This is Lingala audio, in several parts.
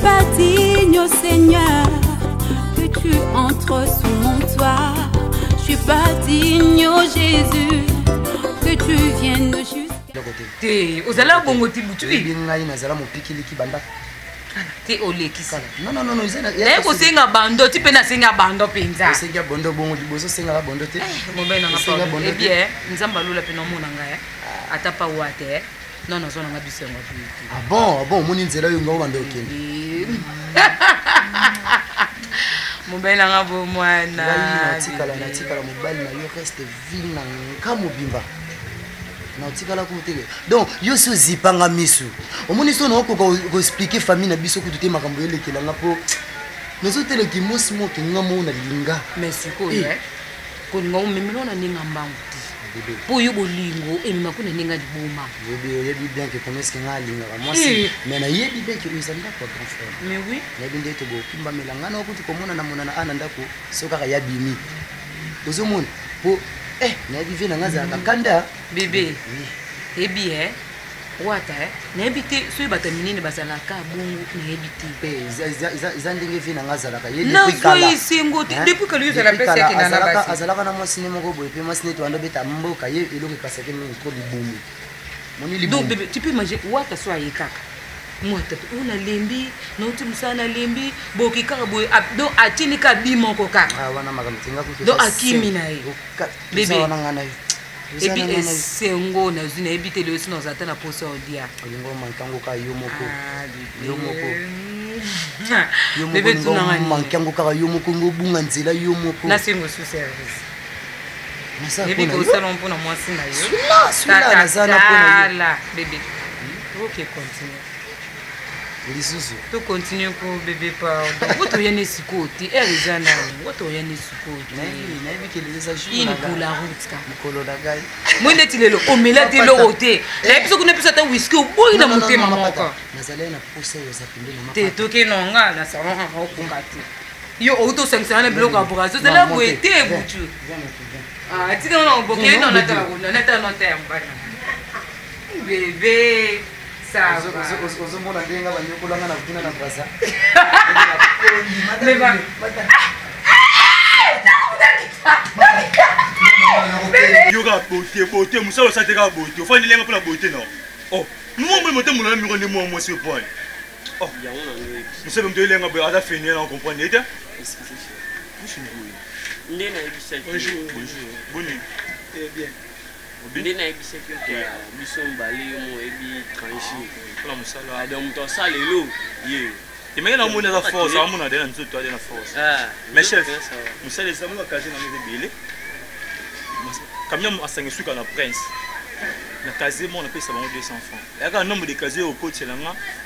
pas digne, oh Seigneur, que tu entres sous mon toit. Je suis pas digne, oh Jésus, que tu viennes jusqu'à... Aux allez bongo tibutu. Te olekisi. Non. Naye kosenga bando ti pe na senga bando penza. Senga bando bongo liboso senga la bando te. Mobile nga pa. Eh bien, nzamba lula pe no mona nga ata pa wate. Non zona nga bisengo tu. Ah bon, moni nzela yo nga bando okende. Mobile nga bo mwana. Natikala mobile na yo reste ville na nkamu bimba. Nautikala kuteke. Donc yo so zipanga misu. Omoni so na ko expliquer famille na biso kutu te makambo elekela ngapo. Nozo tele ki mosimo ke ngamo na linga. Merci ko ye. Ko ngo memelo na ninga mbangu ti. Po yo bolingo emima ko na ninga di boma. Bébé yebi bien que comme est-ce que nga linga moi si mais na yebi bien que uzanda ko grand frère. Mais oui. Yebi ndete go kimba melanga na okuti ko mona na mona na ana ndako soka ka yabimi. Ozo mona po nayebi vena ngaza kakanda bébé ebi wata nayebi te so bata minene bazalaka bongo nayebi te pe za ndenge vena ngaza ka ye depuis kala na singo te depuis que lui la pesa ke na basi azalaka na mwasine moko boye pe mwasine to ando beta mboka ye eloko kaseke ni ko libumu moni libumu. Donc bébé tu peux imaginer wata so ayekaka mwata una lembi na uti musana lembi boki kaka boye do atini ka bimoko kaka wana makamtinga ko do akimi na ye bébé wana ngana et puis sengo na zuna ebite le sino zata na poso odia ngo mankango ka yo moko bébé tunanga mankango ka yo moko ngo bunga nzela yo moko na sengo sous service bébé ko salon pour na mwasi na yo sula na zana pour na bébé OK continue. Tu continues pour bébé par. Votre yenne sikoti, Erizana, votre yenne sikoti. Il pour la route. Moi, il est le omelette de l'auté. Et puis, on a pu s'attendre whisky au bout de monter maman. T'es toqué non, là, ça va en combattre. Yo, auto 500 le bloc à bras. C'est là où était, boutu. Ah, tu n'en as pas bouquet, non, on est en terme. Bébé. Ça ozomona ndenga banyokolanga na kutina na brasa leva yoka beauté musalo sateka beauté ofandi lenga pour la beauté non oh nous on monter mon ami on est moi sur point oh ya on a nous savons de lenga ba ada finir on comprend était ndena ibisa bonjour bonne bien ndena ibisa que biso mbali mo ebi tranché pour la musala donc to ça lelo ye et maintenant on a la force on a des nous toi des la force mais chef musala ça mo occasion na mebele camion asangi suka na prince na casier mon appelle ça 200 francs et quand nombre de casiers au côté là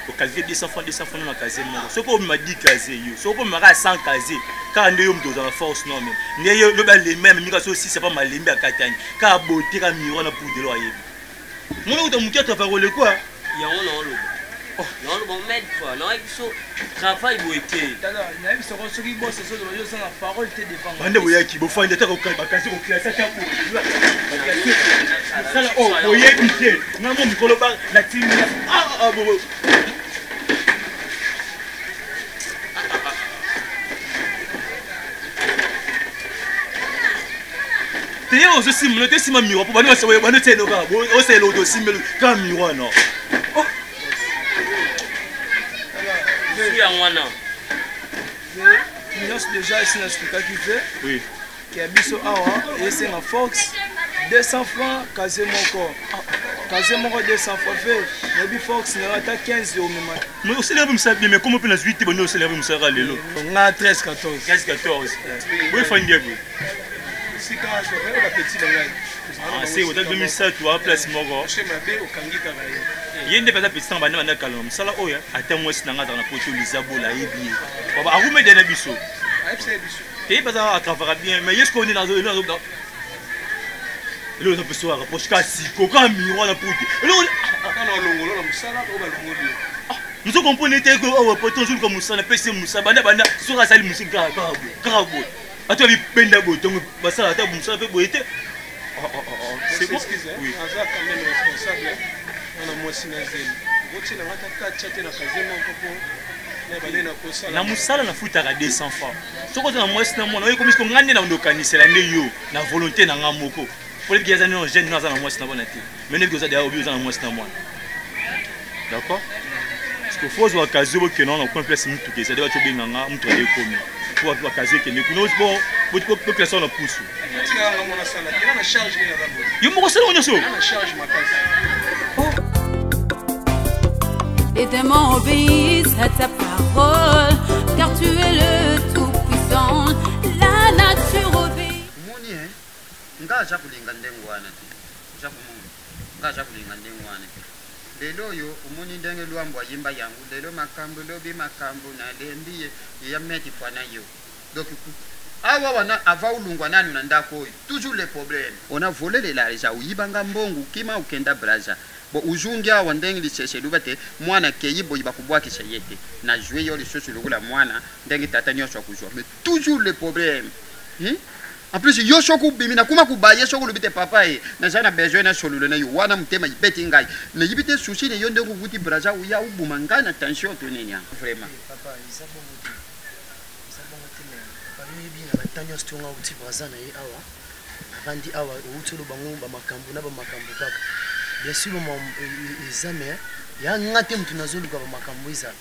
au casier 200 francs na casier mon so ko m'a dit casier yo so ko m'a 100 casiers quand ndé yo mto dans la force non mais né yo le ba les mêmes mika so aussi c'est pas malembe akatani ka beauté ka miro na pour de lo ayebi mon ko to mukia travailler le quoi ya on lo oh non le bon mettre quoi non so travail beauté tala na yebi so ko soki boss so de yo sans parole te défendre bande boyaki bo fande ta ko bakasi ko classe ta ko sala oh boyebi te na mo mikolo ba na team ah bo te on se simule te sima miroir pour bana se bana te no ka o se lo do simule ka miroir non oh déjà ici dans ce cas qui fait oui qui a biso awa et c'est en Fox 200 francs casé mon 200 francs fait mais bi Fox n'a pas 15 euros même mais aussi là vous savez mais comment peut la suite bonne aussi là vous savez lelo on a 13 14 oui fin bien si quand je vais la petite là c'est au 2007 tu as place moko chez ma bé au kangi ka yende pesa petit bana bana kala msala oya ata mwesi nanga na poto lizabola yebi baba akume dena biso et pesa à travers bien mais est-ce qu'on est dans le peso à rapprocher kasi koka miroir na poto non longolo na musala ko ba longolo nous comprenons que au poto jour comme musala pesa musala bana sur asali musika karabo ata bi penda botongo basala ata musala pe boyete c'est bon oui on a quand même responsable on a moi sinazeli voici na ngata chatte na kaze mon popo na musala na futaka 200 francs soko na mwasi na mwana oyo comme si ngande na ndokanisela nde yo na volonté na ngamoko pour les gens non jeune na mwasi na bona te mais ne biza d'ailleurs biza na mwasi na mwana d'accord parce que faut zo kazo bo kenon na complexe mutu ke c'est de bato benganga mutu ale komi pour ba kazo ke ne kuno bon bo ko classe na pousse yo mo ko sala onyo so Les démons obéissent à ta parole, car tu es le Tout-Puissant, la nature obéit. Moni, ngaja kulinga ndengwana ti. Ngaja kulinga ndengwana ti. Lelo yo umoni ndenge lwambo yimba yangu, lelo makambo lobi makambo na lembiye ya meti fana yo. Donc awa wana ava ulungwa nani na ndako yo. Toujours les problèmes. On a volé les larges, uyibanga mbongo kima ukenda braza. Bo ujungia wandenge lisese lubate mwana keyibo yiba kubwakisa yete na jouer yo lisese lugula mwana ndenge tata nyoswa kujwa mais toujours le problème en plus yo shoku bimina kuma kubaye shoku lubite papa na jana besoin na solulo na yo wana mutema yibeti ngai na yibite sushi ne yo ndenge kuvuti braza uya ubuma ngana tension to nenya vraiment papa isabo muti me bami bina batanyo stonga uti braza na ye awa bandi awa utulu bangu ba makambu na ba makambu kaka bien sûr mon examen ya ngate mtu nazoluka ba makambo iza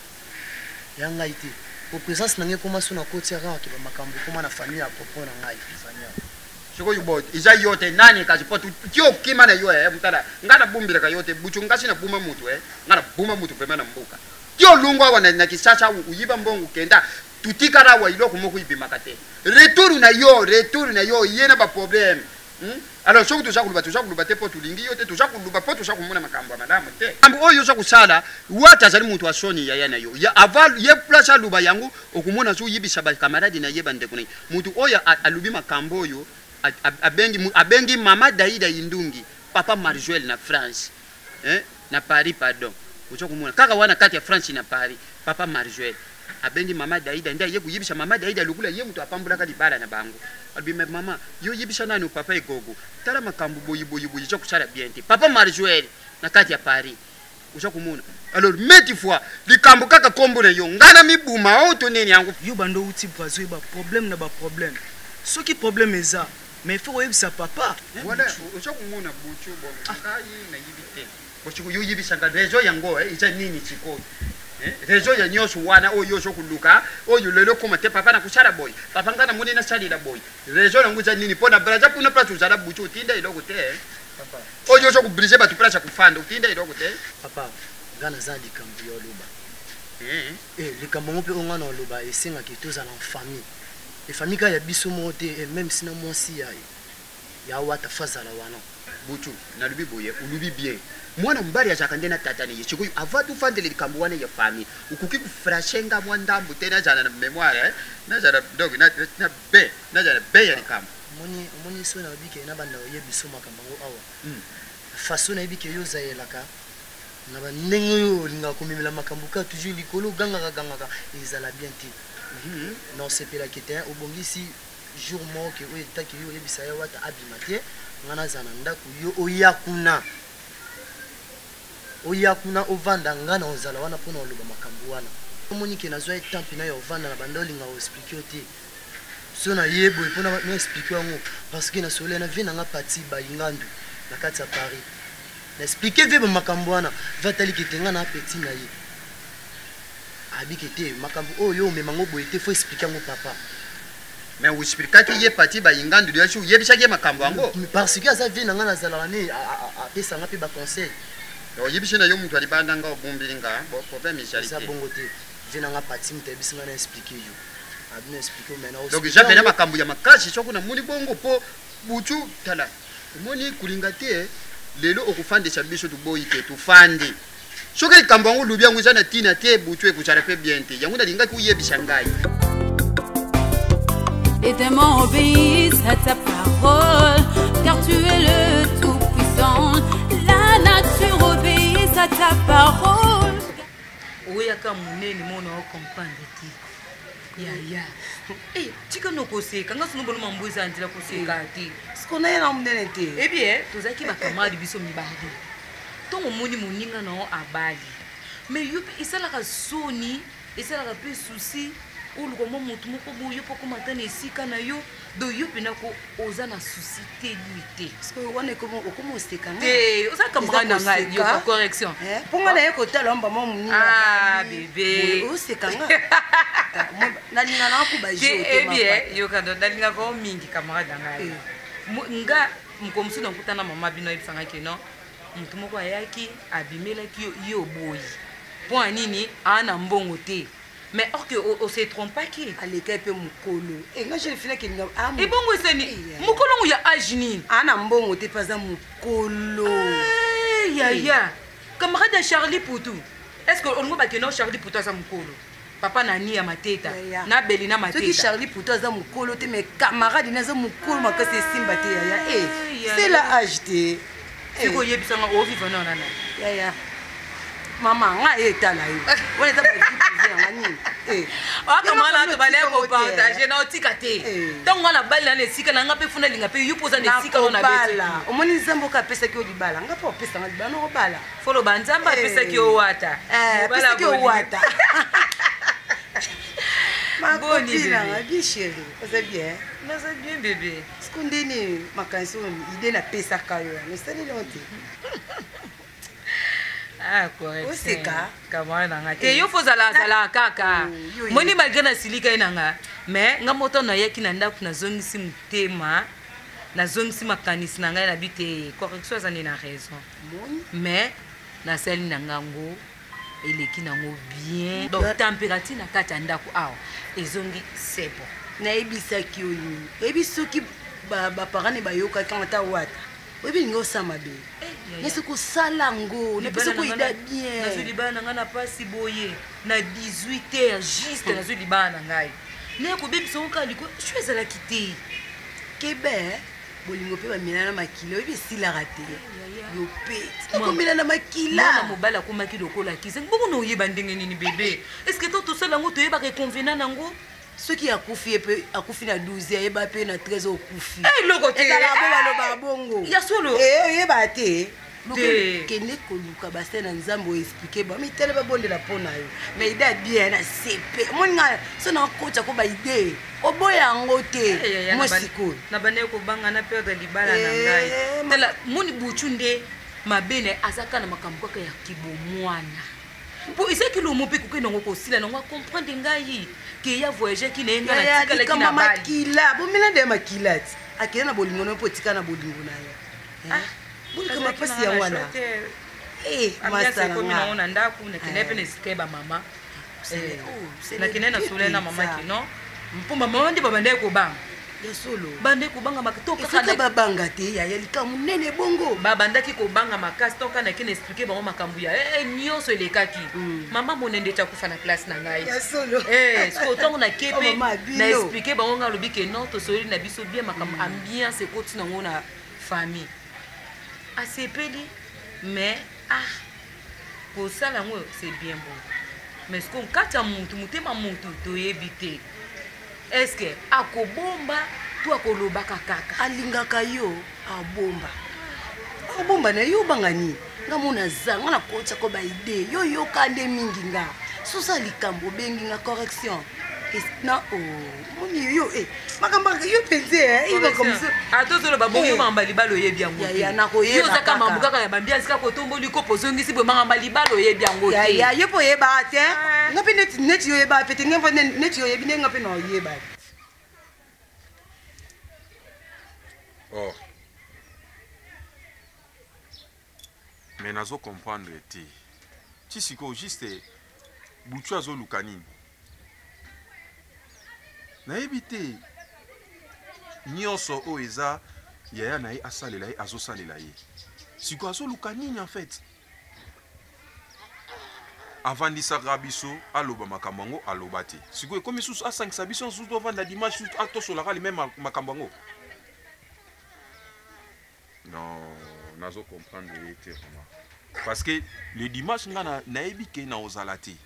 ya ngaite au présence na nge koma sona kotia ra ke ba makambo koma na famille à propos na ngai fanya siko yubot iza yote nani kazi potu tio kima na yo mutala ngana bumbira ka yote buchungasi na buma mutu ngana buma mutu pema na mbuka tio lungwa wana na kisasa uyiba mbongo kenda tutikara wa ilo kumoko ibimaka te retour na yo yena ba problème alors soko tushakuluba te po tulingi yote tushakuluba po tushakumuna makambo madame te ambo oyo shakusala wata zali muntu asoni ya yana yo ya aval ye place luba yangu okumona zo yibisa ba camarade na yeba ndekune muntu oyo alubi makambo oyo abengi mama Daida Indungi papa Marjuel na France na Paris pardon ushakumuna kaka wana kati ya France na Paris papa Marjuel abengi mama Daida nda ye kuyibisha mama Daida lukula ye mtu apambula kali bala na bango albime mama yo yibisha nani papa igogo tala makambu boyi cho kusala bienti papa Marjuel na kati ya Paris ushakumuna alors meti fois likambo kaka kombo na yo ngana mibuma auto nini yangu yo bando uti brazo ba problème na ba problème soki problème eza mais faut yebisa papa voilà ushakumuna buchu bo kai na yibite bochu yo yibisha nga rezo yango iza nini chiko rezo ya nyoso wana oyo shokuluka oyo lelo koma te papa na kusala boy papa ngana muni na sali la boy rezo na nguza nini pona braza puna place uzala buchu utinda iloko te papa oyo shokubrise batu place kufanda utinda iloko te papa ngana za likambo yo loba likambo mo pe ongana loba esenga ke tozala en famille les familles ka ya biso mote et même sina mwasi ya wata fazala wana buchu na lubi boye ulubi bien mwana mbari ya jakande na tata ni yechiko avatu fandele likambo wana ya famille ukuki kufrashenga mwandambu tena jana na memoire na jana dog na be na jana be ya likambo moni so na bike na banda ye biso makambo awa façon na bike yo zayelaka na bandengo yo linga komimela makambo ka toujours likolo ganga ezala bien ti non c'est pela kete obongisi jour mo ke o etaki yo yebisa ya wata abimate ngana zana ndaku yo oyakuna ovanda ngana ozala wana pona oloba makambo wana omoni ke nazwa etampi na yo ovanda na bando linga o expliquer te so na yebo pona na expliquer ngo parce que na sole na vina nga parti ba ingandu na kati ya Paris na expliquer veba makambo wana vatali kitenga na petit na ye abikete makambo oyo memango boye te faut expliquer ngo papa mais vous expliquez qu'il y a parti ba ingandu de yachu yebisa ke makambo ango parce que ça vient ngana zala ne a pesa ngapi ba conseil yo yebisa na yo muntu alibanda nga obumbilinga bo problème jalite ça bongo te vient nga parti mte bisa ngana expliquer yo abine expliquer maintenant donc j'avais na makambo ya makashi soko na muni bongo po buchu tala moni kulinga te lelo okufandisha biso tuboyi ke tufandi soki likambo yango lubi yango eza na tina te butu ekuzala mpe bien te yango nalingaki oyebisa ngai. Les démons obéissent à ta parole, car tu es le Tout-Puissant. La nature obéit à ta parole. Oui, comme munene mona o comprendre ti. Ya. Eh, tika no kose, kanga sunu bono mambuza ndila kose kati. Sikona yana munene te. Eh bien, tozaki ba kamadi biso mibali. Tongo moni moninga na o abali. Mais yupi isala ka soni esalaka mpe souci oluka mwa motu moko boyo mpo komatana esika na yo do yo mpena ko oza na souci te lui te wana okoma osekanga te oza camarade na ngai yoka correction mpo nga na ye kotala mba mwa monini bebe osekanga nalinga na akuba ebie yoka nalingaka o mingi camarade na ngai nga moko mosusu nakutana mama bino ayebisangaki no motu moko ayaki abimelaki yo boyi mpo ya nini aa na mbongo te mais or que on se trompaki aleka mpe mokolo nga je fina kelinga ebongo eseni mokolo ngo ya age nini ana mbongo te paza mokolo yaya camarade ya Charlie Poutou est-ce que olingo bakeno Charlie Poutou aza mokolo papa nani ya mateta na beli na mateta soki Charlie Poutou aza mokolo te mais camarade na aza mokolo makasi esimba te yaya c'est la age te siko oyebisanga ovivre na nana yaya mama nga etala yo wana eza bavipuze yanga nini akamana to bale kopartage na otika te ntango nga na bali na esika na nga mpe funa linga mpe yo mpoza na esika wana beti omoni nzambe oka apesaki yo libala nga mpe opesanga libala na obala foloba nzambe apesaki yo wata apesaki yo wata makopinanga bien chéri oza bien naza bien bébé siko ndeni makanisi oyo ide napesaka yo nosaleli te oseka kamwana nanga te yo fozala kaka moni malgré nasilika ye nanga mais nga moto nayaki na ndako nazongisi motema nazongisi makanisi na ngai nabi te correction azani na raison mais nasali na ngango eleki nango bien donc température na kati ya ndako awa ezongi sepo nayebisaki yo nini eyebi soki baparane bayokaki kanga ta wata oyebi lingi osama be nesi kosala ngo napesi koyida bien nazwi libala na ngai na pasi boye na 18h juste nazwi libala na ngai naye kobebisa ngo kaka liko sho ezalaki te kebe bolingo mpe bamela na makila oyebi esilaka te yo peti nakomela na makila mwana mobali akomaki lokola kise bongo na oyeba ndenge nini bebe estce to tosala ngo toyebaka ekonvena nango soki akufi mpe akufi na 12 ayeba mpe na 13 okufi eloko te ezala bo baloba bongo ya solo oyeba te kende koluka base na nzambe oexplike ba mitele babondela mpo na yo mais ide bien na sepe moninga so nakotya ko baide oboya yango te mosikoyo na bane kobanga na perdre libala na ngai tala moni buchu nde mabene azaka na makambo kaka ya kibomwana mpo esaki lomo mpe koke nango kosila nango akomprendre ngai ke ya voyage ki naye nga natikalaki na bali makila bomela nde ya makila ti akende na bolingo no mpo tika na bolingo na yo bolika mapasi yango wana masakomi nango na ndako nakende mpe na esika ye bamama nakende na sole na mama kino mpo bamama nde babandaki kobanga solo bande kobanga makasi soki babanga te yaya likambo monene bongo babandaki kobanga makasi toka nakende explike bango makambo ya nyonso elekaki mama monende ti akufa na place na ngai siko ntango nake mpe na explike bango ngai alobi ke non tosoli na biso bien makambo ambiance ekoti nango na famille asepeli mais kosala yango c'est bien bon mais siko nkati ya mutu motema mutu toyebi te est-ce que akobomba to akolobaka kaka alingaka yo abomba na yo obanga nini nga mona za nga nakotya ko baide yo yoka nde mingi nga sosa likambo obengi nga correction na moni yo makambo yo penze atozolo babongi yo mangamba libala oyebi yango yo ozaka mambo kaka ya bambiasi kaka otomboli kopo ozongisi boye mangamba libala oyebi yango te yo mpo oyebaka te nga mpe neti yoyebaka pe te nge mpo neti yoyebi nde nga mpe na oyebaka mais nazo comprendre te ti sikoyo juste butu azoluka nini nayebi te nyonso oyo eza yaya na ye asalela ye azosalela ye sikoyo azoluka nini en fait avandisaka biso aloba makambo yango aloba te sikoyo ekomi susu asangisa biso susu tovanda dimanche susu tosolaka limeme makambo yango non nazo comprendre ye te vraiment parce que le dimanche nga nayebi ke na ozala te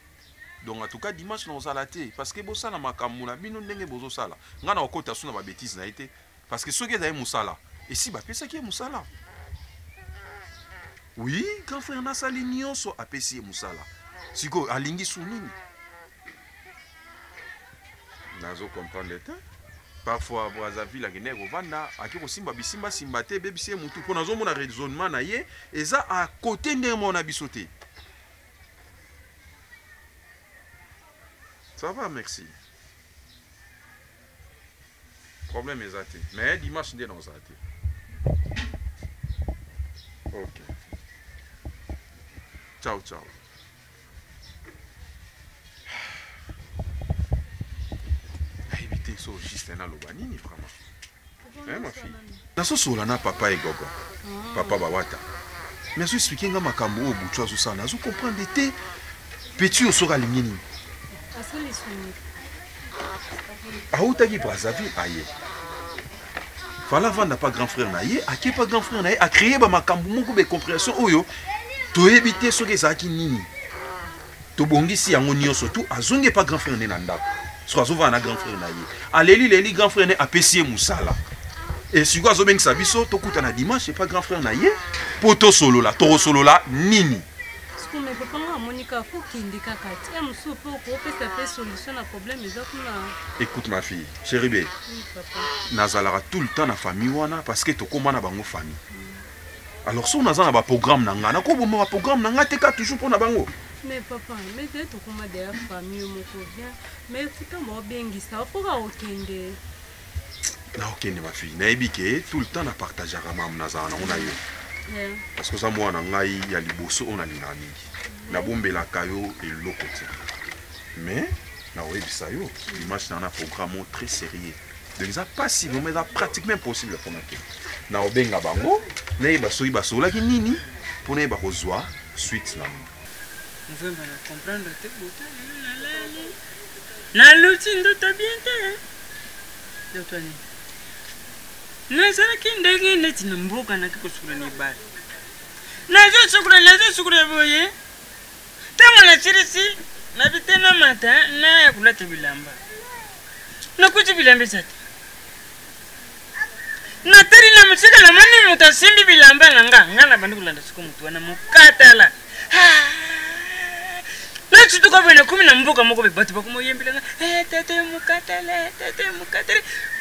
donc en tout cas dimanche na ozala te parce que bosala makambo na bino ndenge bozosala nga na okota so na babétise na ye te parce que soki ezali mosala esi bapesaki ye mosala oui grand frère nasali nyonso apesi ye mosala sikoyo alingi su nini nazo comprendre te parfois Brazzaville akende kovanda aki kosimba bisimba simba te bebisi mutu mpo nazomona raisonnement na ye eza à côté ndenge mona biso te. Ça va, merci. Problème est athée. Mais dimanche, on est dans athée. Ok. Ciao, ciao. Évitez ça juste un alobanini, vraiment. Hein, ma fille? Naso solana papa et gogo. Papa bawata. Mais je suis expliqué nga makambo o butu azo nazo comprendre te petit o sora lingini. Aoutaki Brazzaville aye. Fala vanda pas grand frère na ye, aki pas grand frère na ye, a créé ba makambo moko be compréhension oyo to éviter soki ezaki nini. To bongisi yango nyonso tu azonge pas grand frère ne na ndako. So azova na grand frère na ye. Aleli grand frère ne apesi musala. Et si vous avez un biso, to kuta na dimanche, pas grand frère na ye, poto solo la, toro solo la, nini. Écoute ma fille, chérie B, nazalara tout le temps na famille wana parce que to komana bango famille. Alors si on a un programme nanga, na ko bon programme nanga te ka toujours pour na bango. Mais papa, mais tu to koma derrière famille moko bien, mais futa mo bengi ça pour okende. Na okende ma fille, na ebike tout le temps na partager ramam nazana on a eu. Parce que ça moi na ngai ya liboso on a linani. Na bombela kayo et lokoti. Mais na webisa yo, dimanche na programme très sérieux. Donc ça pas si mais ça pratiquement possible pour nato. Na obenga bango, na iba so iba so la ki nini pour na iba kozwa suite na. On veut me comprendre te bota na luti ndo tabiente. Yo tani. Na sala kindegi neti mbuka na kikusukura ni bari. Na sukura boye. Tama na chirisi na bitena mata na ya kulata bilamba. Na kuti bilamba sati. Na teri na mchika la mani mutasimbi bilamba ngana bandu kulanda siku mtu wana mukatala. Na chituka bwene kumi na mbuka moko bebatu bakumo yembila tete mukatale.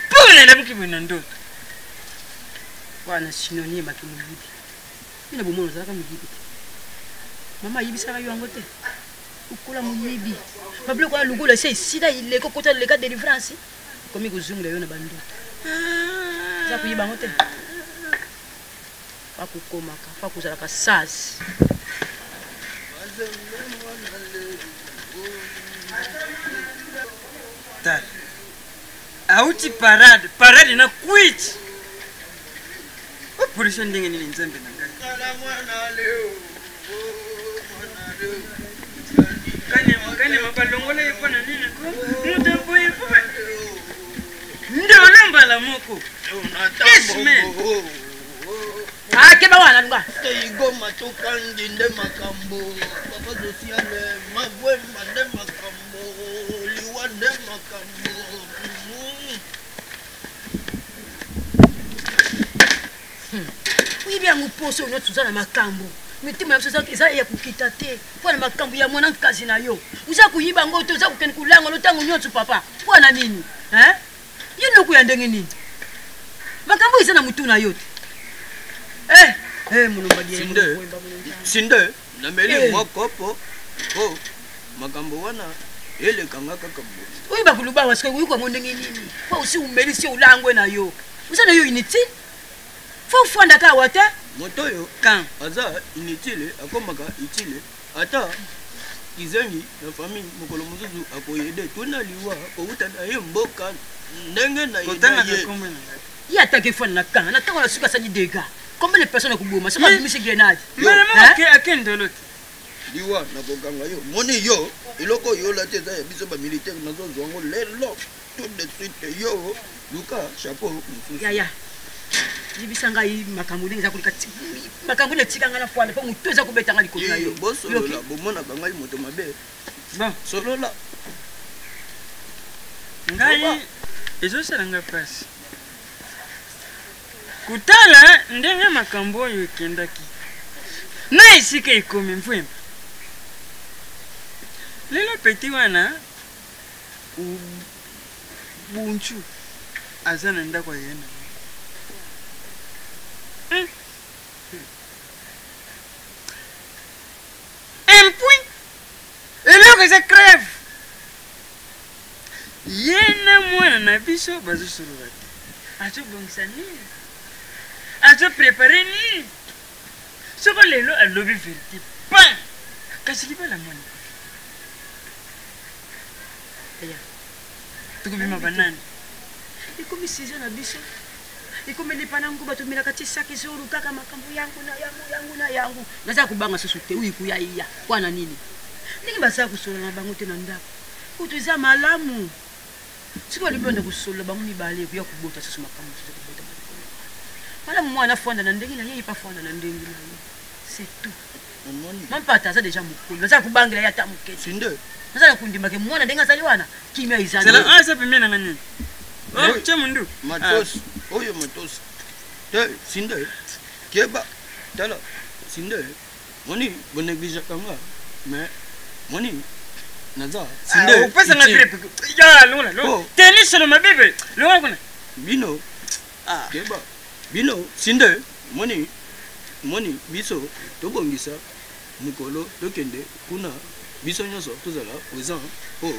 Puna na mkibwena ndo. Wana sinoni baki mugibi. Mina bomono zaka mugibi. Mama yibi saka yo angote. Ukula muyibi. Bablo kwa lugula sei sida ile ko kota le ka délivrance. Komi kuzungula yo na bandu. Za kuyiba angote. Akukomaka, fa kuzala ka saz. Ta. Auti parade na quit. Polisi ndenge nini nzambe na ngai. Kane mabalongola yefana nini ko? Mutambo yefume. Ndio namba la moko. Ke ba wana nga. Igoma tokandi nde makambo. Papa sociale mabwe mande makambo. Liwa nde makambo. Oui bien muposo ono tuzana makambo. Mitima ya sasa eza ya kukita te. Pona makambo ya mwana kazi na yo. Uza kuyiba ngoto uza kukeni kulanga lotango nyotsu papa. Pona nini? Yino ku ya ndenge nini? Makambo isa na mutu na yote. Munomba die. Sinde na meli mokopo. Oh, makambo wana ele kanga kakambo. Oui ba kuluba waske uyuko ndenge nini? Kwa usi umeli si ulangwe na yo. Uza na yo initi? Faut ndaka wate moto yo kan aza inutile akomaka utile ata kizengi na famille mokolo muzuzu akoyede tona liwa ko utana ye mboka ndenge na ye ya attaque fond na kan na tango na suka sa dega combien de personnes kuboma ça va mise grenade mais akende lot liwa na kokanga yo moni yo iloko yo la teza ya biso ba militaire nazo zongo lelo tout de suite yo luka chapeau ya Libisanga yi makambo ndenge za kulika makambo ne tikanga na fwana po mutu za kubetanga likolo na yo bosolola bomona bangai moto mabe bon solola ngai ezo salanga pasi kutala ndenge makambo oyo ekendaki na esika ekomi mvwemba lelo peti wana bunchu aza na ndako ya yena un point eloko eza crève yena mwana na biso bazosolola te azobongisa nini azoprépare nini soko lelo alobi vérité pan kasi libala mwana eya tukobima banani ikomi sizo na biso ikomi lipa nangu batomelaka ti saki zoro kaka makambo yangu na yangu naza kubanga susu te uyikuya iya kwana nini ndenge baza kosolola na bango te na ndako kutu eza malamu siko balibonda kosolola bango mibale kuya kubota susu makambo susu kubota malamu mwana afwanda na ndenge na ye ipa afwanda na ndenge na ye c'est tout mampata aza deja mokolo naza kubangela ye ata mokete naza na kundimake mwana ndenge azali wana kimia izana asa pembeni nanga nini che mundu matos oyo matos te sinde keba tala sinde moni boneglisha kanga mais moni naza sinde upesa na grip ya lona lo tenis no mabibe lona kuna bino keba bino sinde moni biso tobongisa mukolo tokende kuna biso nyonso tozala oza po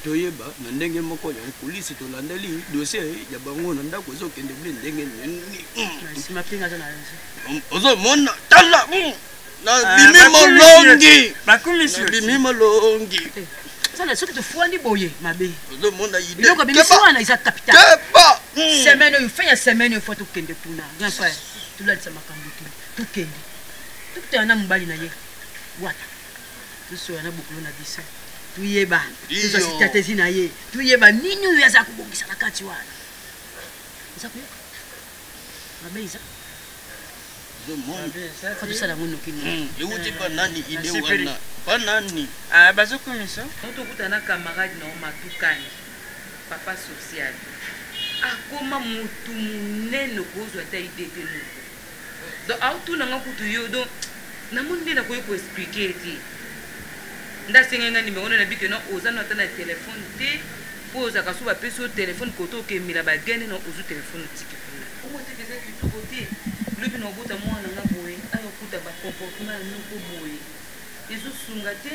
toyeba na ndenge moko ya nkulisi tolandeli dossier ya bango na ndako ezokende bile ndenge nini ozomona tala na bimi molongi sala soki tofwandi boye mabe ozomona ide biloko bimisi wana eza capital semaine oyo fin ya semaine oyo fo tokende kuna bien frère tolalisa makambo te tokende tokutana na mobali na ye wata tosoya na bokolo na biso tuyeba tozwa sitatezi na ye tuyeba nini oyo aza kobongisa na kati wana eza koyoka mabe eza fatosala yango noki euti banani ide wana banani bazokomisa tokuta na camarade na matukani papa social akoma mutu munene kozwa ta ide te noko donc autunanga kutu yo donc namoni nde nakoki koexplike ete ndasengenga nimero na bike no oza na tana telefone te po ozaka so bapesi o telefone koto okemela bagene na ozu telefone tiki kuna omotekeza kitoko te lobi na obota mwana nga boye ayokuta bacomportement ya noko boye ezosunga te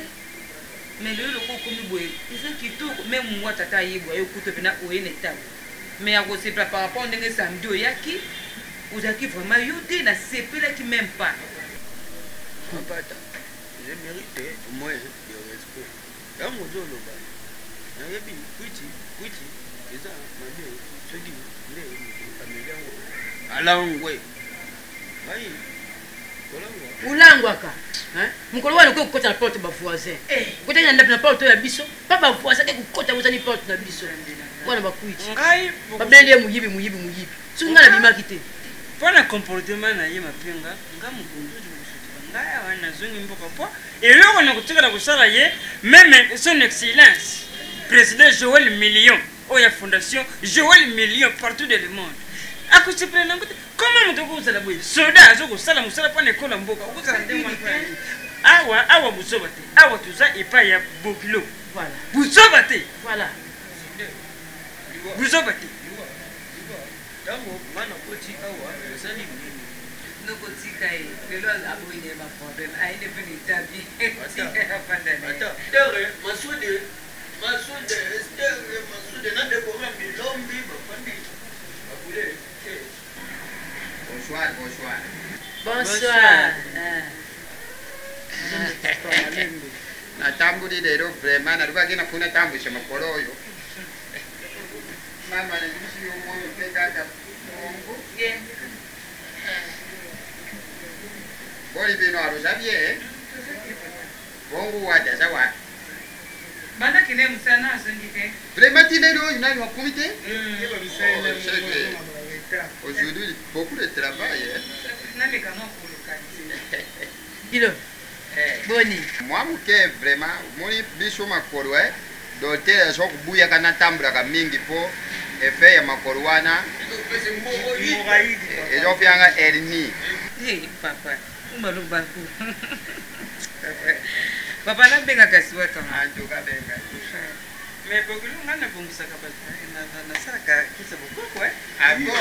mais lelo loko okomi boye eza kitoko meme mwa tata ayebwa ayokuta mpena oyene tabo mais akosepela par rapport ndenge samedi oyaki ozalaki vraiment yo te nasepelaki même pas Papa, j'ai mérité au moins de respect. Dans mon dos, le bas, il y a bien, oui, et ça, ma mère, ce qui est alangwe. Aïe, ulangwaka mukolo wana ko kota na porte ba voisin kota na ndapna porte ya biso pa ba voisin ke kota uzani porte na biso wana ba kuiti ngai ba blende muyibi sunga na bimaki te pona comportement na ye mapenga ngamukundu ngaya wana zungi mboka po eloko na kutikala kusala ye même son excellence président Joël Million oya fondation Joël Million partout dans le monde akusipela ngote comment mutoko uzala boye soda azoko sala musala pa nekola mboka ukuzala ndemo awa busobate awa tuza epa ya bokilo voilà busobate voilà busobate tango mana koti awa ezali nini nokotika ye lelo aboyine baproblème ayende mpe netabi tere masude nadekora milombi bafandi bakule bonsoir natambuli lero vraiment nalikagenda kufuna tambusha makolo oyo mama nalibisi yomoyo pekaka bongo boli bino alosabye bongo wada sawa banda kine musana asongi te vraiment tilelo inani makumi te aujourd'hui beaucoup de travail dilo boni moi muke vraiment moni biso makolo dotere so kubuya kana tambula mingi po efe ya makolo wana ezofyanga erni papa umalubaku papa nabengaka siwaka antuka benga Mais beaucoup de gens ne ça capable. Na ça qui se beaucoup quoi? Ah bon?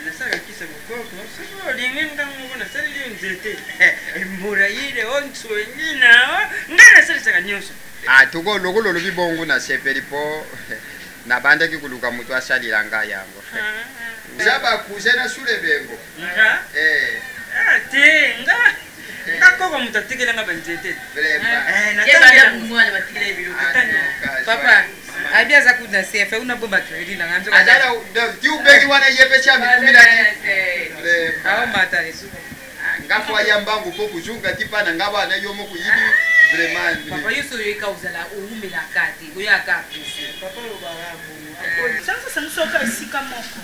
Na ça qui se beaucoup. C'est bon, les gens quand on na ça les nzete. Murayi de on soigné na. Ngana ça ça kanyoso. Ah tuko lokolo lobi bongo na sepeli po na banda ki kuluka mutu asalila nga yango. Jaba kuzena sule bengo. Te nga. Ngakoko mutatikela nga banzete. Vraiment. Na tala mwana batikela ibilo kutani. Papa, abia za kuda sefe una bomba kredi na nganzo. Adala tiu begi wana yepe cha mikumila ni. Aho mata ni suko. Ngapo ayambangu po kuzunga tipana ngaba na yomo kuyibi vraiment. Papa yuso yeka uzala uhumela kati, uyaka pisi. Papa lo barabu. Sasa samusoka isika moko.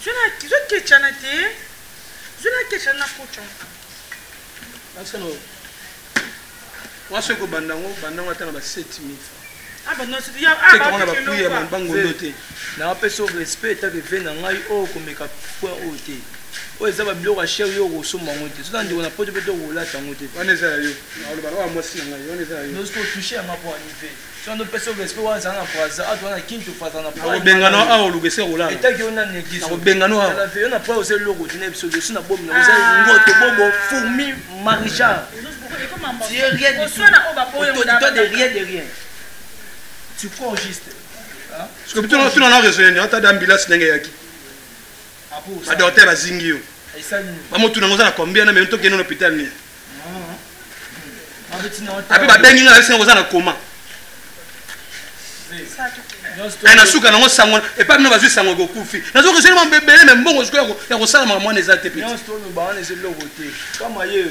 Je ne sais pas si je suis Ah bah non, c'est bien. Ah bah non, c'est bien. Ah bah non, c'est bien. Ah bah non, c'est bien. Ah bah non, c'est bien. Ah bah non, c'est bien. Ah bah non, c'est bien. Ah bah non, si on ne peut pas respect on s'en apprend à toi na kintu faza na pas bengano a olugese ola etaki ona negisi bengano a la vie on a pas osé logo tu n'es sur na bom na oza ngoto bobo fourmi maricha tu es rien du tout toi de rien tu crois juste parce que plutôt tu n'en as raison on t'a d'ambulance ndenge yaki ba docteur bazingi yo ba motu na ngoza na combien na mais to keno l'hôpital ni abi ba bengi na sene ngoza na coma na suka nango sango et pas na bazwi sango gokufi nazo ko seulement bebele mais mbongo siko ya ko sala mama neza te petit non sto no ba na se logo te kama ye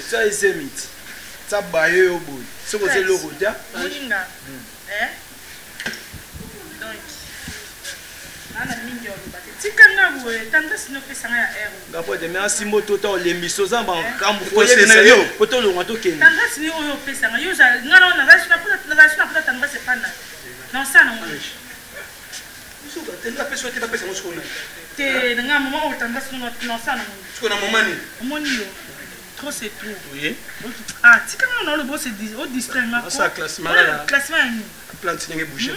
ça isemit ça baye obo se ko se logo dia muninga donc ana mingi o ba tika na boye tanda sino pesa ya ero ngapo de merci moto to le misoza ba kambu ko se na yo poto lo ngato ken tanda sino oyo pesa nga yo za ngana na ngashina puta tanda se pana non ça non suka tenda pesa te pesa mo skona te nga mama o tanda sino non ça non skona mama ni moni yo trop c'est trop oui ah tika na le boss au distraire ma ça classement là classement ni plante n'enge boucher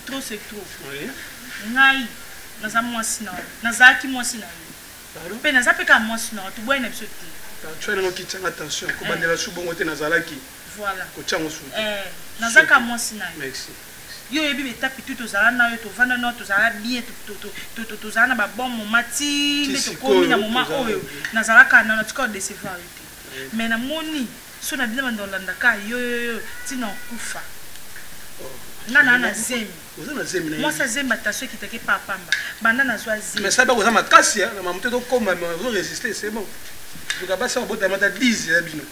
trop c'est trop oui ngai naza mwasi na nazaki mwasi na yo pe naza pe ka mwasi na to boye na biso te tu as n'oki tanga attention ko bandela su bongo te nazalaki voilà ko tanga su naza ka mwasi na yo merci yo yebi betapi tu tozala na yo tovanda na tozala bien tozala na babon moment ti nde tokomi na moment oyo nazalaka na tika odecevoir yo te mais namoni so na bino bandolandaka yo tina okufa ngana na zemi ozana zemi moi ça zemi attention qui take pas pamba banda na zwa zemi mais ça ba kozama makasi ya na mamuto to koma mais on résister c'est bon tu ka passer au bout de mata 10 ya bino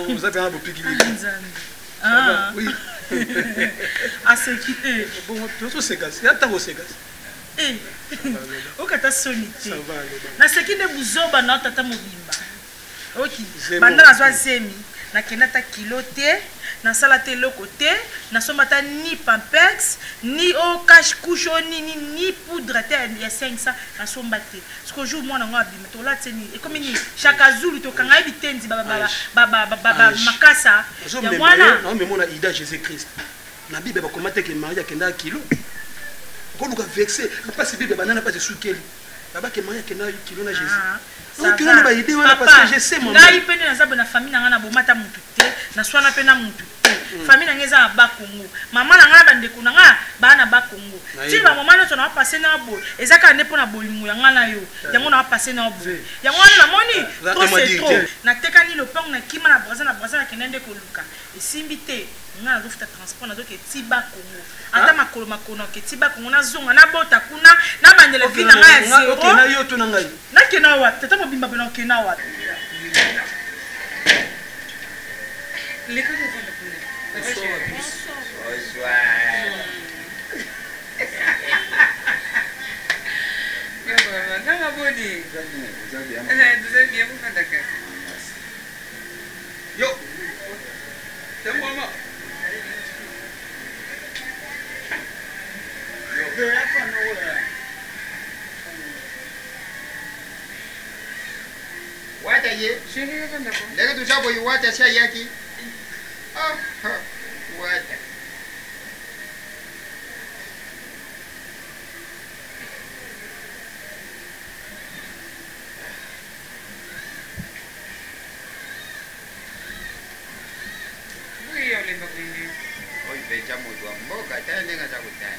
vous avez un beau pikili ah oui à ce qui est bon tout c'est gas ya tango c'est gas okata sonité na ce qui de buzoba na tata mobimba ok banda na zwa zemi na kenda ta kilo te na sala te loko te na somata ni pampex ni o cache couche ni poudre te ya 500 na somba te ce que jour moi na ngwa bima to la tseni e comme ni chaque zulu to kanga bitenzi baba makasa ya mwana non mais mona ida Jésus Christ na bible ba komate ke Maria kenda kilo ko luka vexé pas si bible banana pas de sukeli baba ke Maria kenda kilo na Jésus donc on va aider on parce que je sais mon ngai pene na zaba na famille na ngana bomata mutu te na swana pena mutu famille na ngeza na bakongo mama na ngana bandeko na ngana bana bakongo ti ba mama na tona passer na bo ezaka ne pona bolingo ya ngana yo yango na passer na bo yango na moni trop c'est trop na tekani le pong na kima na braza na kenende ko luka esimbi te ngana zo futa transport na zo ke ti bakongo ata makolo makono ke ti bakongo na zonga na bota kuna na bandele vina ngaya zero okay na yo to na ngai na kena wa tata mobimba bena kena wa les que vous faites yo c'est moi ye leke tushabo iwata sha yaki wata oipecha moto wa mboka tena nenga za kutana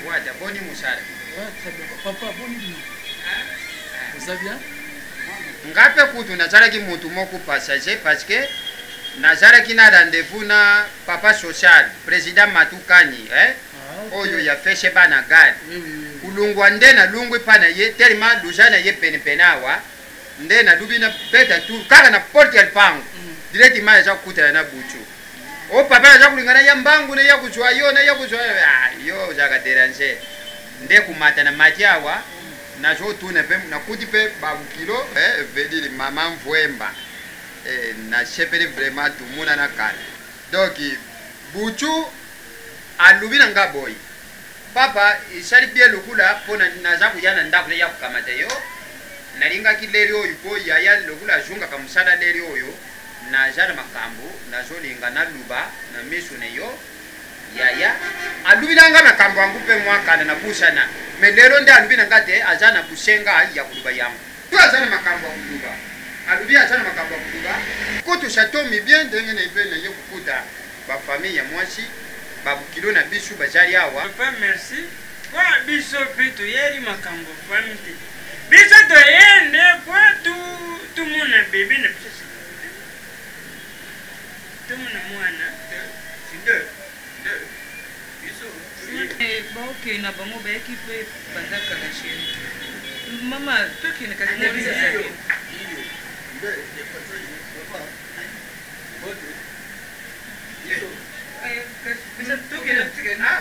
wata boni musara papa boni vous allez bien ngape kutu nazalaki mutu moko passager parce que nazalaki na rendez-vous na papa social président Matukani oyo ya feshe bana gari kulungwa nde na lungwe pana ye telema lujana ye penepene awa nde na lubi na beta tour kaka na porte ya pango directement ya kutana na buchu o papa ya kulingana ya mbangu ne ya kujwa yo na ya kujwa yo jaka déranger nde kumata na matiawa na jo tune pe na kuti pe babu kilo vedili mama mvwemba na chepele vraiment tumuna na kala donc buchu alubina nga boy papa isali bie lokula pona naza kuyana ndakule ya kukamata yo nalinga kileli oyo ko yaya lokula junga kamusada leli oyo na jana makambo na jolinga na luba na misu ne yo yaya alubina nga makambo angu pe mwaka na bushana melero nda alubina ngate ajana bushenga ya kuluba yangu tu ajana makambo kuluba alubi ajana makambo kuluba koto chateau mi bien ndenge na ipe na ye kukuta ba famille ya mwasi babu kilo na bisu bajali awa papa merci kwa biso pitu yeli makambo famille biso to yende kwa tu muna bebe na biso tu muna mwana sinde baoke na bango bayaki mpe bandaka na sheri mama tokende kasi na biso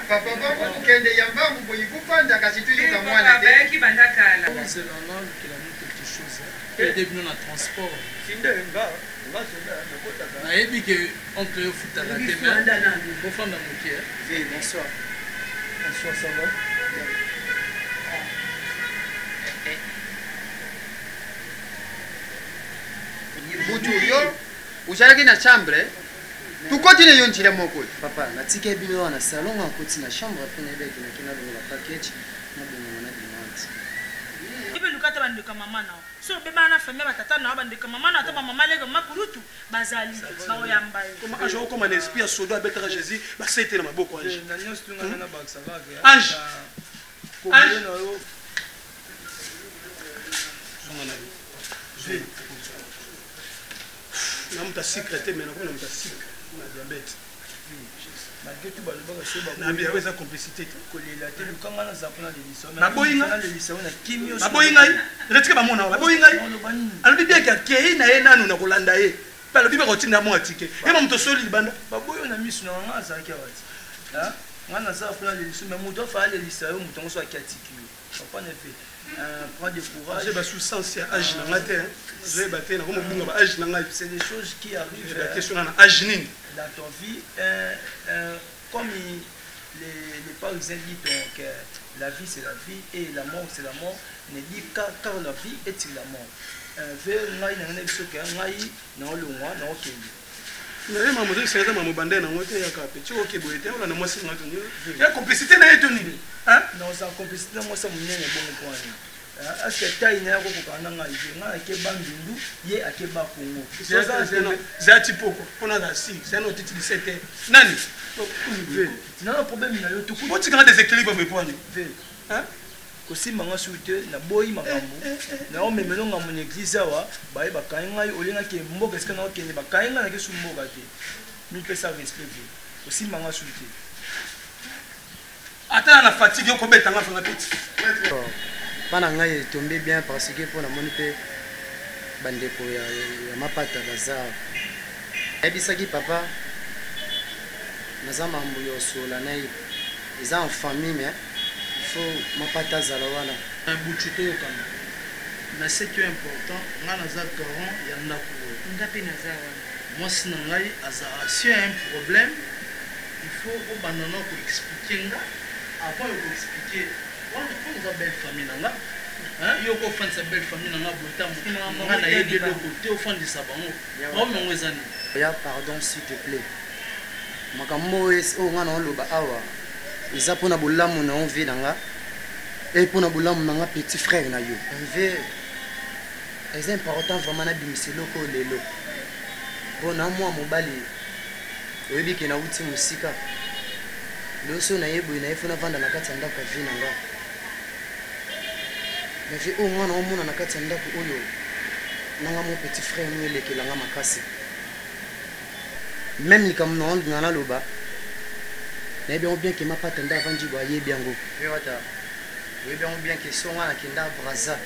papa bako kende ya mbangu boyi kupanda kasi tu yuka mwana te bayaki bandakala c'est normal qu'il a mis quelque chose et devenu na transport sinde nga nayebi ke oncle yo futaka te mais bofanda moke oui bonsoir bonsoir ça va butu yo uzalaki na chambre tukotile yo njila moko papa natika bino wana salon nga koti na chambre pe na beki na kina longola package na bongo na demande ibe lukata bandeka mama na so beba na famille batata na bandeka mama na to mama lego makulutu bazali bawo yamba comme ange comme un esprit sodo abetaka Jésus ba sete na maboko ange na nyos tunga na baksa va ange ange na yo zongana je na muta secrétaire mais na ko na muta secret na diabète malgré tout balobaka soba na bien eza complicité kolela te lukanga na zapona de liso na boyinga na liso na kimio na boyinga retika ba mona ba boyinga alobi bien ka kei na ye nanu na kolanda ye ba lobi ba kotinda mo atike e mo mto soli libanda ba boyo na misu na nga za ki awati ha ngana za funa de liso mais muto fa le liso yo muto so akatiki yo pas ne fait prends de courage j'ai ba sous sens ya âge na ngate je baté na ko mo bunga ba âge na ngai c'est des choses qui arrivent la question na âge nini dans ton vie comme les Parisiens disent que la vie c'est la vie et la mort c'est la mort, ne dit car la vie est la mort. Vers ngai na ngene biso ke ngai na olongwa na okende. Na maman zo c'est maman bande na ngote ya ka petit okebo ete ona na mwasi ngato ni. Ya complicité na yeto nini? Hein? Non ça complicité moi ça munene bongo kwani. Est-ce que taille na ko kokana ngai nga ke bandundu ye akeba Congo. C'est tipoko pona na si c'est un autre titre 17 nani? Non le problème na yo tout. Bon tu grand déséquilibre me poani. Hein? Kosi manga suite na boyi makambo na o memelo nga mon église awa baye bakainga olinga ke mboka eska na okende bakainga na ke su mboka te mi pesa respect kosi manga suite ata na fatigue ko betanga fanga petit bana ngai tombé bien parce que pour na moni pe bandeko ya mapata bazar ebisaki papa naza mambo yo sola nai eza en famille mais il faut mapata zala wana un bouchito yo kana na ce qui est important nga naza garant ya ndako ngapi naza wana mwasi na ngai azala si un problème il faut obandana ko expliquer nga avant de ko expliquer wana ko za belle famille na nga yo ko fandisa belle famille nanga botambo nga na yebi eloko te ofandisa bango baomengo eza nini ya pardon s'il te plaît makambo oyo nga na oloba awa eza mpona bolamu na onve na nga e mpona bolamu na nga petit frère na yo onve eza important vraiment nabimisa eloko oyo lelo mpo na mwa mobali oyebi ke nauti mosika lelo so nayeboye naye fo navanda na kati ya ndako ya vie na nga mais vie oyo mwana omona na kati ya ndako oyo nanga mo petit frère mo elekelanga makasi même likambo na ondinga naloba nayebi yango bien ke mapata nde avandi bo ayebi yango pe wata oyebi yango bien ke so nga nakenda braza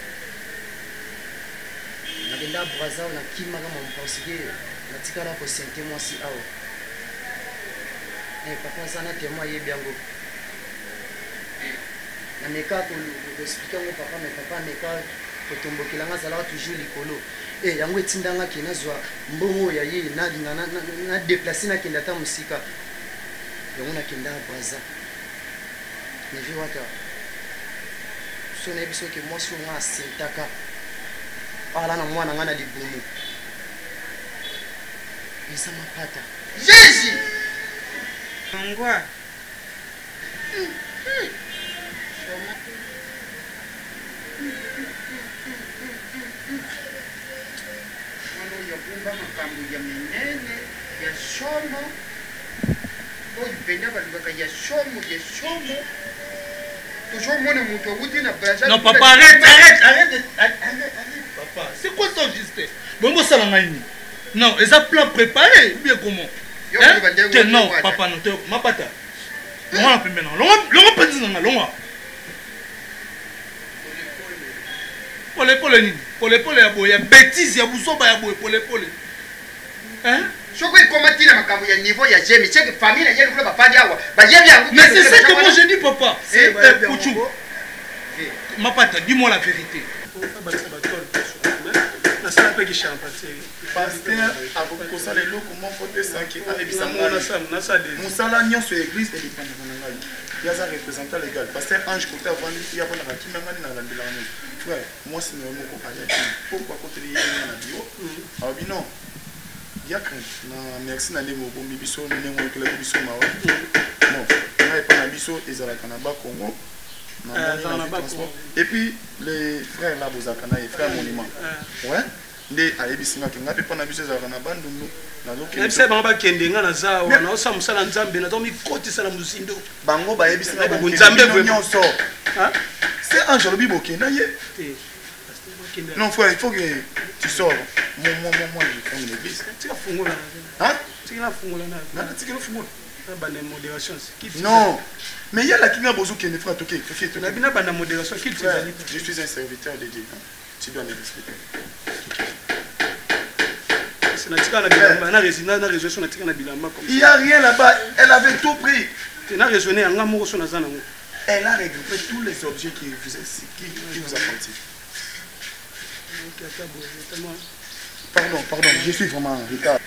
nakenda braza oyo nakimaka mamo parseke natikala kosente mwasi awa papa aza na temo ayebi yango nameka koexplike yango papa me papa ameka kotombokelanga azalaka toujours likolo yango etindanga ke nazwa mbongo oyo aye nalinga nadeplace nakende ata mosika yango nakenda braza nevi wata so nayebi soki mwasi oyo nga asentaka ala na mwana nga na libumu eza mapata jésus ngwa yabumba makambo ya minene ya somo oyo penda balobaka ya somo toujours mona moto awuti na braza non papa arrête papa c'est quoi ça juste bongo sala ngai ni non eza plan préparé bien comment non papa non mapata longa na pembe na longa penzi nanga longa polepole nini polepole ya boye ya bêtise ya buzoba ya boye polepole soko ekomatina makambo ya niveau ya jemi cheke famille na jemi kula bapandi awa bayebi yango mais c'est ce que moi je dis papa c'est Pouchou mapata dis-moi la vérité nasala mpe kishampatie paster akokosala eloko moko te sanki ayebisa mosala nyonso ya église edependaka na ngai ye aza représentant légal paster ange kote avandi ye avandaka kimia ngani na landelaka nini frère mwasi na yo moko ayaki po bakoteli ye nga na biro alobi non diacre na merci na ndenge obombi biso ndenge oyekolaki biso mawa non ngai epa na biso ezalaka na bakongo et puis les frères là bozalaka na ye frère monument ouais nde ayebisingaki ngai mpe mpo na biso ezalaka na bandundu nayebisa bango bakende nga naza awa naosala mosala nzambe naza mikotisa na mozindo bango bayebisinga nyonso c'est ange alobi bokenda ye non frère il faut que tu sors moi je ferme l'église tika fungola hein tika fungola na tika fungola bana modération non mais il y a la kinga bozo qui ne fera toquer la bina bana modération qui je suis un serviteur de Dieu tu dois me respecter c'est na tika na bilamba na résident na résolution na tika na bilamba comme il y a rien là-bas elle avait tout pris tu n'as raisonné anga moko so na zana ngo elle a regroupé tous les objets qui vous appartiennent. Pardon, je suis vraiment en retard.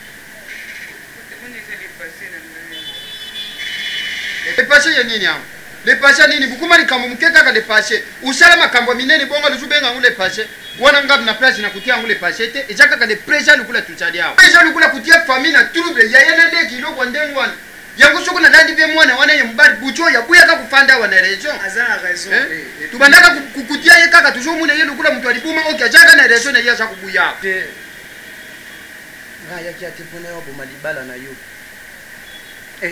Dépasser ya nini hapo? Dépasser nini? Bukuma likambo mkeka ka dépasser. Usala makambo minene bonga luzubenga ngule dépasser. Wana ngapi na place na kutia ngule dépasser te. Ejaka ka de pressure lukula tuchali hapo. Pressure lukula kutia famille na trouble ya yana de kilo kwa ndengwana. Yango soko na dandi be mwana wana ye mbali bucho ya buya ka kufanda wana raison. Azana raison. Tubandaka kukutia ye kaka toujours muna ye lukula mtu alibuma oki ajaka na raison na yasa kubuya. Nga yaki ate pona yo boma libala na yo.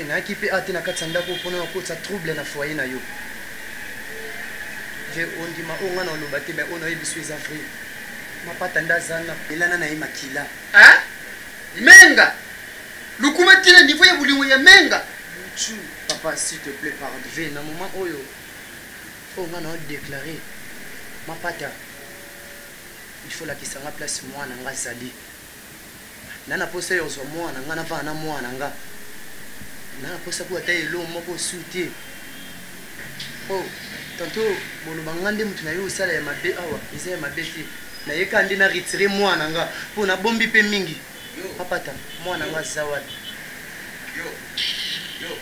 Na kipe ate na kati ya ndako pona yo kotsa trouble na foyer na yo. Je ondima onga na oloba te mais ono yebiso eza vrai. Mapata ndazana elana na ye makila. Menga. Lukuma tine niveau ya bulingo ya menga. Papa s'il te plaît pardon. Na moment oyo onga na déclarer mapata. Il faut la kisanga place moi na ngazali. Nana posa yo zo mwana nga na vana mwana nga nana posa ku ata elo moko suti tanto boloba ngande mutu na yo sala ya mabe awa eza ya mabe te na ye kandi na retirer mwana nga po na bombi pe mingi papata mwana nga zawadi yo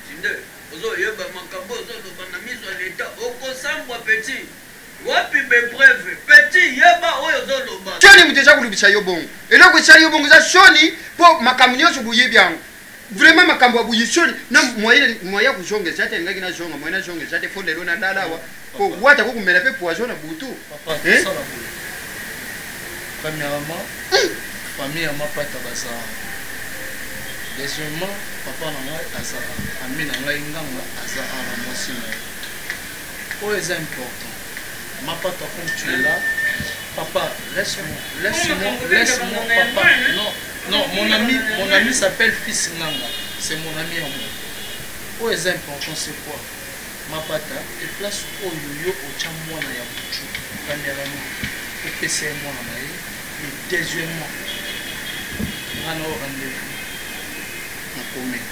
tinde ozo yeba makambo ozo loba na miso leta okosambwa petit wapi bebreve petit yeba oyo zoloba Shoni muteja kulubisha yo bongo eloko etsali yo bongo za shoni po makambo nyonso boyebi yango vraiment makambo ya boye shoni na moya kuzongeza ate ngaki na zonga moya na zongeza ate fo lelo na dalawa po wata kokumela pe poison na butu premièrement famille ya mapata baza deuxièmement papa na ngai aza ami na ngai nganga aza ana mwasi na ye oyo eza important mapata comme tu es là papa laisse-moi papa non mon ami s'appelle fils nganga c'est mon ami à moi oyo eza important c'est quoi mapata eplace oyo yo otya mwana ya butu premièrement opesa ye mwana na ye et deuxièmement ngana o rendez-vous na commune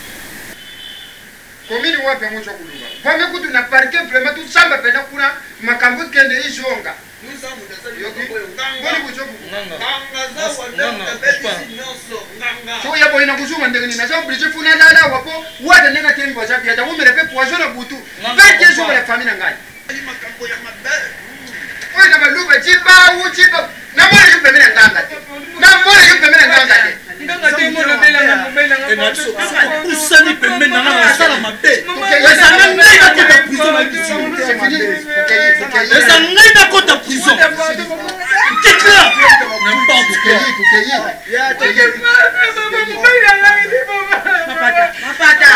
komini wapi yango chokuluka pame kutu na parke vraiment tu samba pena kuna makambo kende izonga so ya boina kuzunga ndenge nina sa oblige funa lala wapo wada nenga tembo za biata umere pe poison na butu pe jesu la famille ngai makambo ya mabe oyo na maluba jiba ujiba na mwana yupe mena nganga na mwana yupe mena nganga nganga te mona bela na mobela nga usani pembe na na sala mabe eza ngai na kota prison na kiti eza ngai na kota prison c'est clair n'importe quoi ya teke mapata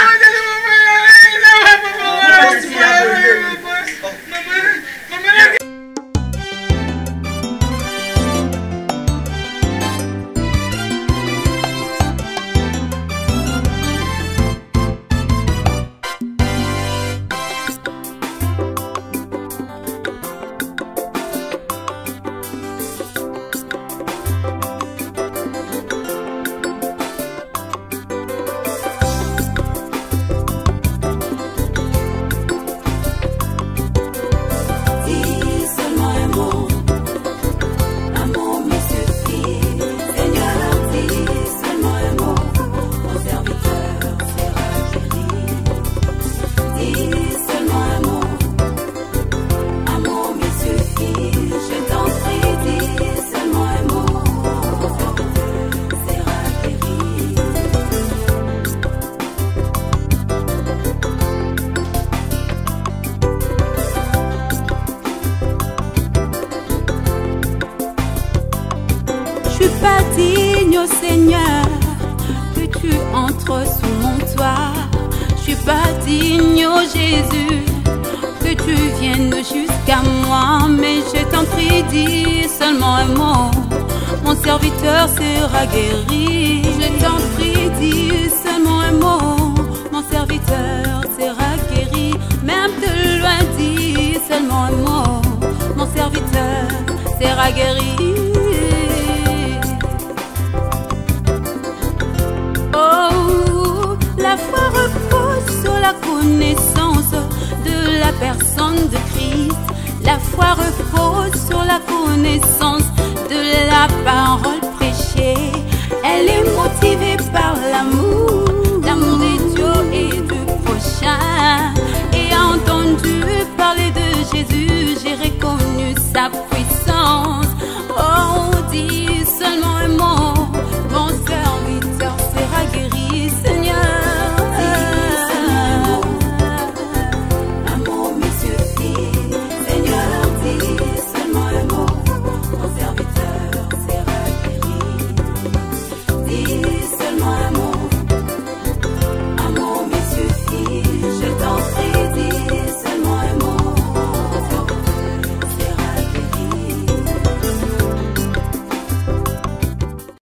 Je suis pas digne, oh Seigneur, que tu entres sous mon toit. Je suis pas digne, oh Jésus, que tu viennes jusqu'à moi. Mais je t'en prie, dis seulement un mot, mon serviteur sera guéri. Je t'en prie, dis seulement un mot, mon serviteur sera guéri. Même de loin, dis seulement un mot, mon serviteur sera guéri. Oh, la foi repose sur la connaissance de la personne de Christ. La foi repose sur la connaissance de la parole prêchée. Elle est motivée par l'amour, l'amour de Dieu et du prochain. Et entendu parler de Jésus, j'ai reconnu sa